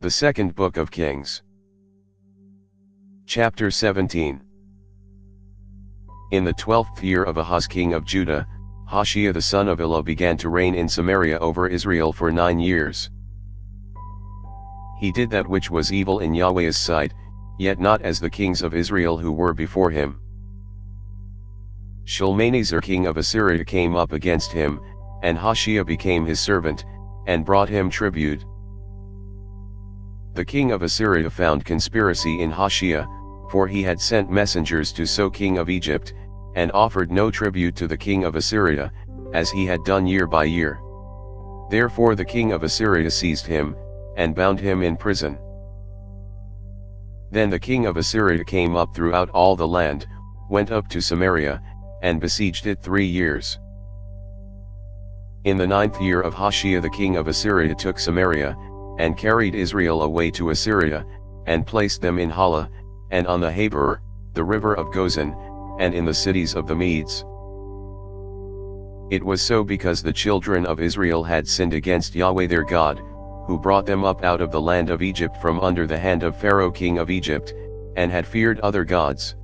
The Second Book of Kings. Chapter 17. In the 12th year of Ahaz king of Judah, Hoshea the son of Elah began to reign in Samaria over Israel for 9 years. He did that which was evil in Yahweh's sight, yet not as the kings of Israel who were before him. Shalmaneser king of Assyria came up against him, and Hoshea became his servant, and brought him tribute. The king of Assyria found conspiracy in Hoshea, for he had sent messengers to So king of Egypt, and offered no tribute to the king of Assyria, as he had done year by year. Therefore the king of Assyria seized him, and bound him in prison. Then the king of Assyria came up throughout all the land, went up to Samaria, and besieged it 3 years. In the 9th year of Hoshea the king of Assyria took Samaria, and carried Israel away to Assyria, and placed them in Hala, and on the Habor, the river of Gozan, and in the cities of the Medes. It was so because the children of Israel had sinned against Yahweh their God, who brought them up out of the land of Egypt from under the hand of Pharaoh king of Egypt, and had feared other gods,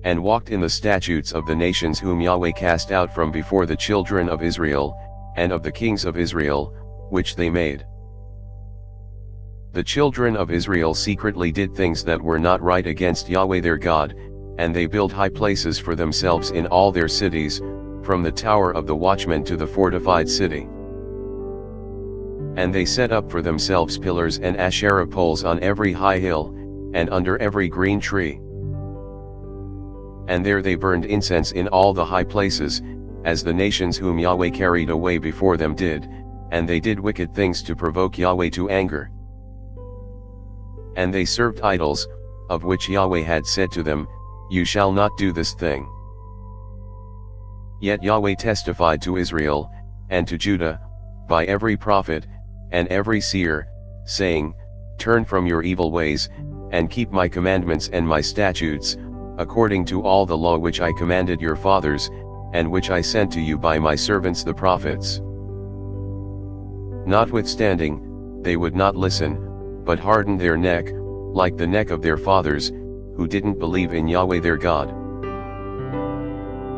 and walked in the statutes of the nations whom Yahweh cast out from before the children of Israel, and of the kings of Israel, which they made. The children of Israel secretly did things that were not right against Yahweh their God, and they built high places for themselves in all their cities, from the tower of the watchman to the fortified city. And they set up for themselves pillars and Asherah poles on every high hill, and under every green tree. And there they burned incense in all the high places, as the nations whom Yahweh carried away before them did, and they did wicked things to provoke Yahweh to anger. And they served idols, of which Yahweh had said to them, "You shall not do this thing." Yet Yahweh testified to Israel, and to Judah, by every prophet, and every seer, saying, "Turn from your evil ways, and keep my commandments and my statutes, according to all the law which I commanded your fathers, and which I sent to you by my servants the prophets." Notwithstanding, they would not listen, but hardened their neck, like the neck of their fathers, who didn't believe in Yahweh their God.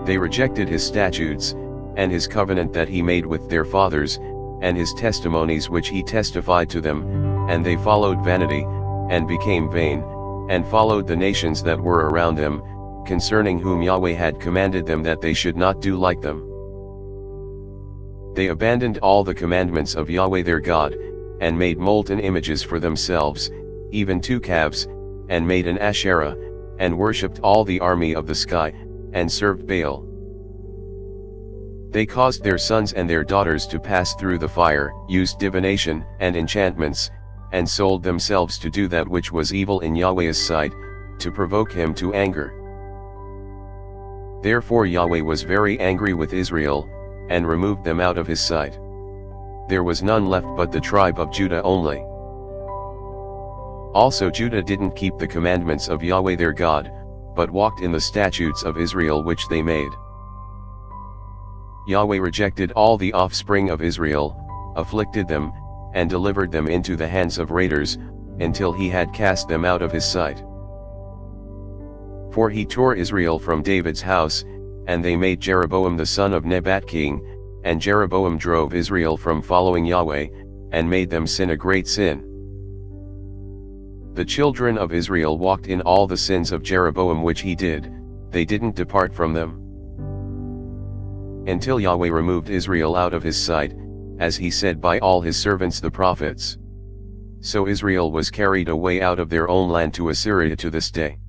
They rejected his statutes, and his covenant that he made with their fathers, and his testimonies which he testified to them, and they followed vanity, and became vain, and followed the nations that were around them, concerning whom Yahweh had commanded them that they should not do like them. They abandoned all the commandments of Yahweh their God, and made molten images for themselves, even 2 calves, and made an Asherah, and worshipped all the army of the sky, and served Baal. They caused their sons and their daughters to pass through the fire, used divination and enchantments, and sold themselves to do that which was evil in Yahweh's sight, to provoke him to anger. Therefore Yahweh was very angry with Israel, and removed them out of his sight. There was none left but the tribe of Judah only. Also Judah didn't keep the commandments of Yahweh their God, but walked in the statutes of Israel which they made. Yahweh rejected all the offspring of Israel, afflicted them, and delivered them into the hands of raiders, until he had cast them out of his sight. For he tore Israel from David's house, and they made Jeroboam the son of Nebat king, and Jeroboam drove Israel from following Yahweh, and made them sin a great sin. The children of Israel walked in all the sins of Jeroboam which he did, they didn't depart from them, until Yahweh removed Israel out of his sight, as he said by all his servants the prophets. So Israel was carried away out of their own land to Assyria to this day.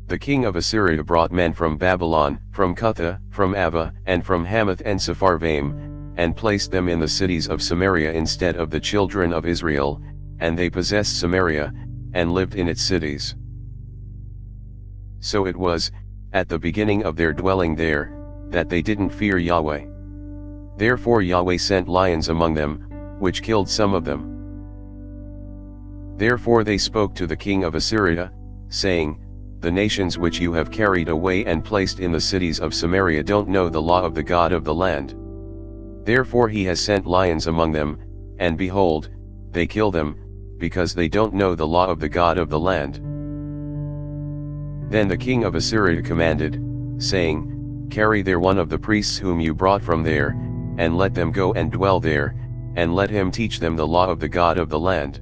The king of Assyria brought men from Babylon, from Cutha, from Ava, and from Hamath and Sepharvaim, and placed them in the cities of Samaria instead of the children of Israel, and they possessed Samaria, and lived in its cities. So it was, at the beginning of their dwelling there, that they didn't fear Yahweh. Therefore Yahweh sent lions among them, which killed some of them. Therefore they spoke to the king of Assyria, saying, "The nations which you have carried away and placed in the cities of Samaria don't know the law of the God of the land. Therefore he has sent lions among them, and behold, they kill them, because they don't know the law of the God of the land. Then the king of Assyria commanded, saying, Carry there one of the priests whom you brought from there, and let them go and dwell there, and let him teach them the law of the God of the land.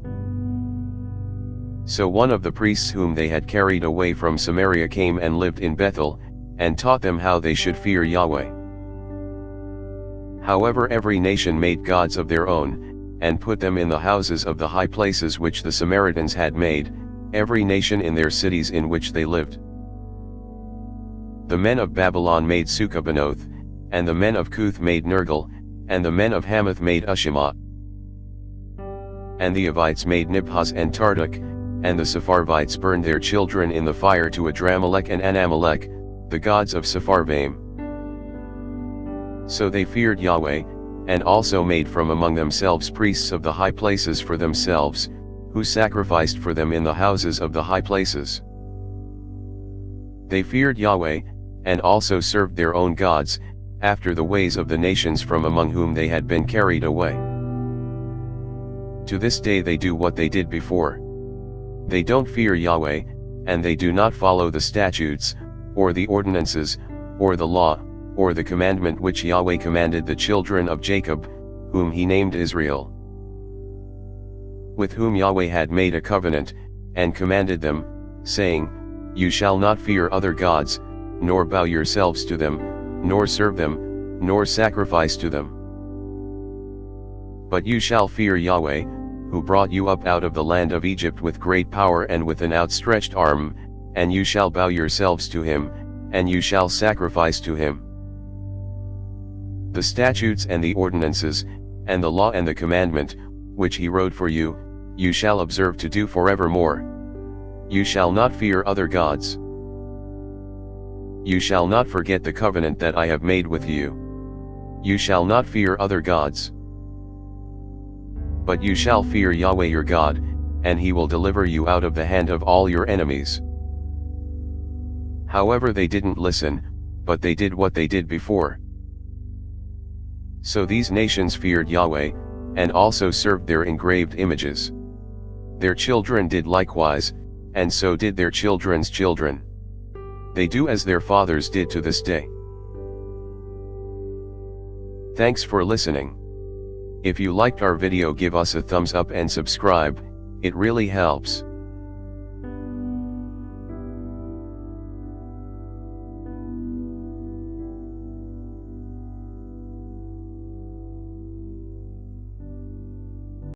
So one of the priests whom they had carried away from Samaria came and lived in Bethel, and taught them how they should fear Yahweh. However, every nation made gods of their own, and put them in the houses of the high places which the Samaritans had made, every nation in their cities in which they lived. The men of Babylon made Succoth, and the men of Cuth made Nergal, and the men of Hamath made Ushimah. And the Avites made Nibhaz and Tartak, and the Sepharvites burned their children in the fire to Adramelech and Anamelech, the gods of Sepharvaim. So they feared Yahweh, and also made from among themselves priests of the high places for themselves, who sacrificed for them in the houses of the high places. They feared Yahweh, and also served their own gods, after the ways of the nations from among whom they had been carried away. To this day they do what they did before. They don't fear Yahweh, and they do not follow the statutes, or the ordinances, or the law, or the commandment which Yahweh commanded the children of Jacob, whom he named Israel, with whom Yahweh had made a covenant, and commanded them, saying, You shall not fear other gods, nor bow yourselves to them, nor serve them, nor sacrifice to them. But you shall fear Yahweh, who brought you up out of the land of Egypt with great power and with an outstretched arm, and you shall bow yourselves to him, and you shall sacrifice to him. The statutes and the ordinances, and the law and the commandment, which he wrote for you, you shall observe to do forevermore. You shall not fear other gods. You shall not forget the covenant that I have made with you. You shall not fear other gods. But you shall fear Yahweh your God, and he will deliver you out of the hand of all your enemies. However, they didn't listen, but they did what they did before. So these nations feared Yahweh, and also served their engraved images. Their children did likewise, and so did their children's children. They do as their fathers did to this day. Thanks for listening. If you liked our video, give us a thumbs up and subscribe, it really helps.